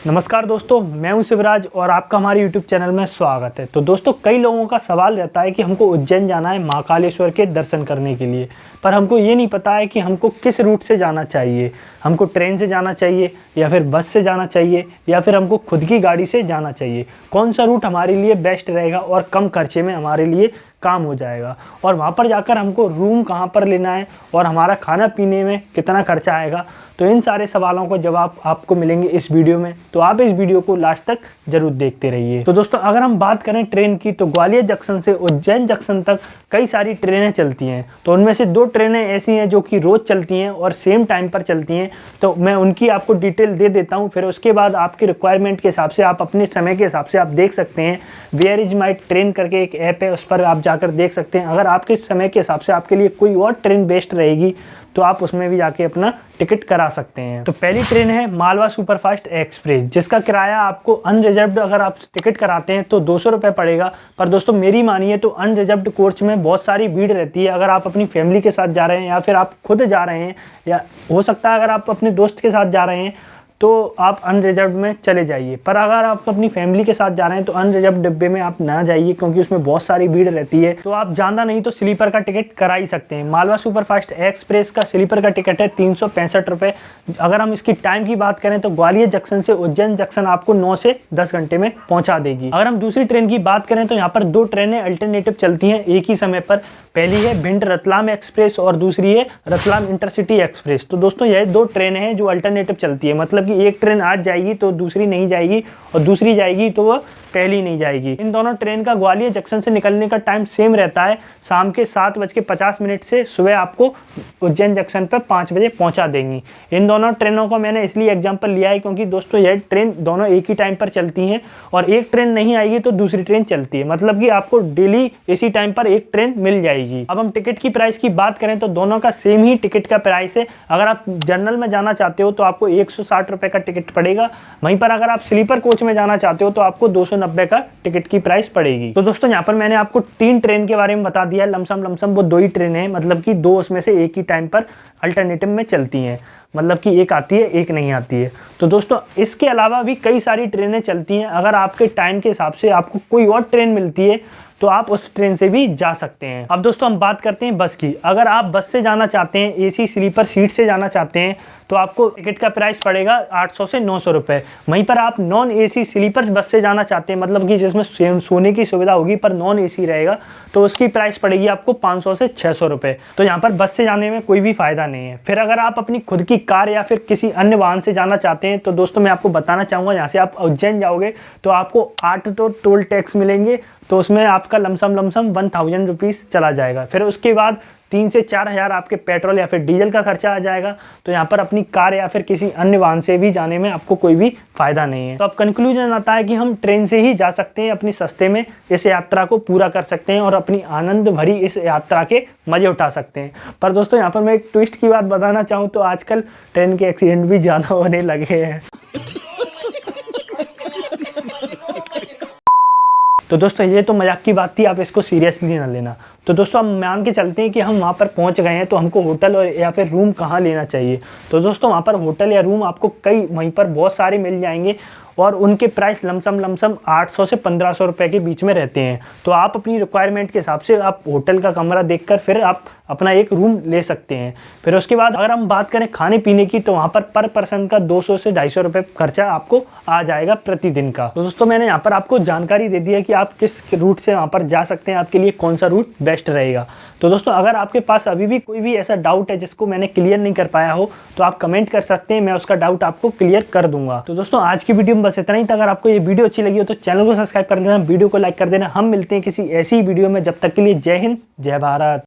नमस्कार दोस्तों, मैं हूं शिवराज और आपका हमारे YouTube चैनल में स्वागत है। तो दोस्तों, कई लोगों का सवाल रहता है कि हमको उज्जैन जाना है महाकालेश्वर के दर्शन करने के लिए, पर हमको ये नहीं पता है कि हमको किस रूट से जाना चाहिए। हमको ट्रेन से जाना चाहिए या फिर बस से जाना चाहिए या फिर हमको खुद की गाड़ी से जाना चाहिए। कौन सा रूट हमारे लिए बेस्ट रहेगा और कम खर्चे में हमारे लिए काम हो जाएगा, और वहाँ पर जाकर हमको रूम कहाँ पर लेना है और हमारा खाना पीने में कितना खर्चा आएगा। तो इन सारे सवालों को जवाब आपको मिलेंगे इस वीडियो में, तो आप इस वीडियो को लास्ट तक जरूर देखते रहिए। तो दोस्तों, अगर हम बात करें ट्रेन की, तो ग्वालियर जंक्शन से उज्जैन जंक्शन तक कई सारी ट्रेनें चलती हैं। तो उनमें से 2 ट्रेनें ऐसी हैं जो कि रोज़ चलती हैं और सेम टाइम पर चलती हैं। तो मैं उनकी आपको डिटेल दे देता हूँ, फिर उसके बाद आपकी रिक्वायरमेंट के हिसाब से, आप अपने समय के हिसाब से आप देख सकते हैं। वेयर इज माई ट्रेन करके एक ऐप है, उस पर आप जाकर देख सकते हैं। अगर आपके समय के हिसाब से आपके लिए कोई और ट्रेन बेस्ट रहेगी तो आप उसमें भी जाके अपना टिकट करा सकते हैं। तो पहली ट्रेन है मालवा सुपरफास्ट एक्सप्रेस, जिसका किराया आपको अनरिजर्व्ड अगर आप टिकट कराते हैं तो 200 रुपये पड़ेगा। पर दोस्तों, मेरी मानिए तो अनरिजर्व्ड कोच में बहुत सारी भीड़ रहती है। अगर आप अपनी फैमिली के साथ जा रहे हैं या फिर आप खुद जा रहे हैं, या हो सकता है अगर आप अपने दोस्त के साथ जा रहे हैं तो आप अनरिजर्व्ड में चले जाइए। पर अगर आप अपनी फैमिली के साथ जा रहे हैं तो अनरिजर्व्ड डिब्बे में आप ना जाइए, क्योंकि उसमें बहुत सारी भीड़ रहती है। तो आप ज़्यादा नहीं तो स्लीपर का टिकट करा ही सकते हैं। मालवा सुपरफास्ट एक्सप्रेस का स्लीपर का टिकट है 365 रुपये। अगर हम इसकी टाइम की बात करें तो ग्वालियर जंक्शन से उज्जैन जंक्शन आपको 9 से 10 घंटे में पहुँचा देगी। अगर हम दूसरी ट्रेन की बात करें तो यहाँ पर 2 ट्रेनें अल्टरनेटिव चलती हैं एक ही समय पर। पहली है भिंड रतलाम एक्सप्रेस और दूसरी है रतलाम इंटरसिटी एक्सप्रेस। तो दोस्तों, यह 2 ट्रेनें हैं जो अल्टरनेटिव चलती है, मतलब कि एक ट्रेन आज जाएगी तो दूसरी नहीं जाएगी और दूसरी जाएगी तो वह पहली नहीं जाएगी। इन दोनों ट्रेन का ग्वालियर जंक्शन से निकलने का टाइम सेम रहता है, शाम के 7:50 से सुबह आपको उज्जैन जंक्शन पर 5 बजे पहुंचा देंगी। इन दोनों ट्रेनों को मैंने इसलिए एग्जांपल लिया है क्योंकि दोस्तों, यह ट्रेन दोनों एक ही टाइम पर चलती हैं और एक ट्रेन नहीं आएगी तो दूसरी ट्रेन चलती है, मतलब कि आपको डेली इसी टाइम पर एक ट्रेन मिल जाएगी। अब हम टिकट की प्राइस की बात करें तो दोनों का सेम ही टिकट का प्राइस है। अगर आप जनरल में जाना चाहते हो तो आपको 160 रुपये का टिकट पड़ेगा। वहीं पर अगर आप स्लीपर कोच में जाना चाहते हो तो आपको 290 का टिकट की प्राइस पड़ेगी। तो दोस्तों, यहाँ पर मैंने आपको 3 ट्रेन के बारे में बता दिया है। लमसम वो 2 ही ट्रेन है, मतलब कि 2 उसमें से एक ही टाइम पर अल्टरनेटिव में चलती हैं, मतलब कि एक आती है एक नहीं आती है। तो दोस्तों, इसके अलावा भी कई सारी ट्रेनें चलती हैं। अगर आपके टाइम के हिसाब से आपको कोई और ट्रेन मिलती है तो आप उस ट्रेन से भी जा सकते हैं। अब दोस्तों, हम बात करते हैं बस की। अगर आप बस से जाना चाहते हैं, एसी स्लीपर सीट से जाना चाहते हैं, तो आपको टिकट का प्राइस पड़ेगा 800 से 900 रुपये। वहीं पर आप नॉन एसी स्लीपर बस से जाना चाहते हैं, मतलब कि जिसमें सोने की सुविधा होगी पर नॉन एसी रहेगा, तो उसकी प्राइस पड़ेगी आपको 500 से 600 रुपये। तो यहाँ पर बस से जाने में कोई भी फ़ायदा नहीं है। फिर अगर आप अपनी खुद की कार या फिर किसी अन्य वाहन से जाना चाहते हैं तो दोस्तों, मैं आपको बताना चाहूँगा, यहाँ से आप उज्जैन जाओगे तो आपको 8 तो टोल टैक्स मिलेंगे, तो उसमें आपका लमसम 1000 रुपीज़ चला जाएगा। फिर उसके बाद 3 से 4 हज़ार आपके पेट्रोल या फिर डीजल का खर्चा आ जाएगा। तो यहाँ पर अपनी कार या फिर किसी अन्य वाहन से भी जाने में आपको कोई भी फ़ायदा नहीं है। तो अब कंक्लूजन आता है कि हम ट्रेन से ही जा सकते हैं, अपनी सस्ते में इस यात्रा को पूरा कर सकते हैं और अपनी आनंद भरी इस यात्रा के मज़े उठा सकते हैं। पर दोस्तों, यहाँ पर मैं एक ट्विस्ट की बात बताना चाहूँ तो आजकल ट्रेन के एक्सीडेंट भी ज़्यादा होने लगे हैं। तो दोस्तों, ये तो मजाक की बात थी, आप इसको सीरियसली ना लेना। तो दोस्तों, हम मान के चलते हैं कि हम वहाँ पर पहुँच गए हैं, तो हमको होटल और या फिर रूम कहाँ लेना चाहिए। तो दोस्तों, वहाँ पर होटल या रूम आपको कई वहीं पर बहुत सारे मिल जाएंगे और उनके प्राइस लमसम 800 से 1500 रुपये के बीच में रहते हैं। तो आप अपनी रिक्वायरमेंट के हिसाब से आप होटल का कमरा देखकर फिर आप अपना एक रूम ले सकते हैं। फिर उसके बाद अगर हम बात करें खाने पीने की, तो वहाँ पर पर्सन का 200 से 250 रुपये खर्चा आपको आ जाएगा प्रतिदिन का। तो दोस्तों, मैंने यहाँ पर आपको जानकारी दे दी है कि आप किस रूट से वहाँ पर जा सकते हैं, आपके लिए कौन सा रूट बेस्ट रहेगा। तो दोस्तों, अगर आपके पास अभी भी कोई भी ऐसा डाउट है जिसको मैंने क्लियर नहीं कर पाया हो तो आप कमेंट कर सकते हैं, मैं उसका डाउट आपको क्लियर कर दूंगा। तो दोस्तों, आज की वीडियो में बस इतना ही था। अगर आपको ये वीडियो अच्छी लगी हो तो चैनल को सब्सक्राइब कर देना, वीडियो को लाइक कर देना। हम मिलते हैं किसी ऐसी वीडियो में, जब तक के लिए जय हिंद, जय भारत।